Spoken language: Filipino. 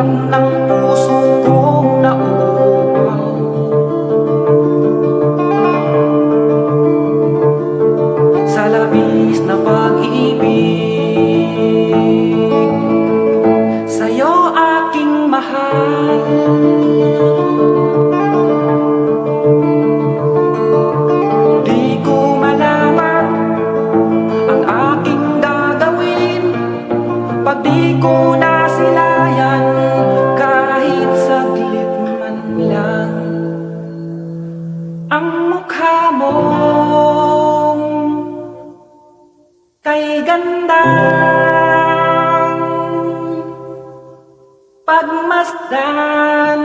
hirap ng puso kong nauuhaw. Sa labis na pag-ibig, sa'yo aking mahal. Di ko malaman ang aking gagawin pag di ko nasilayan kahit saglit man lang ang mukha mong kay gandang pagmasdan.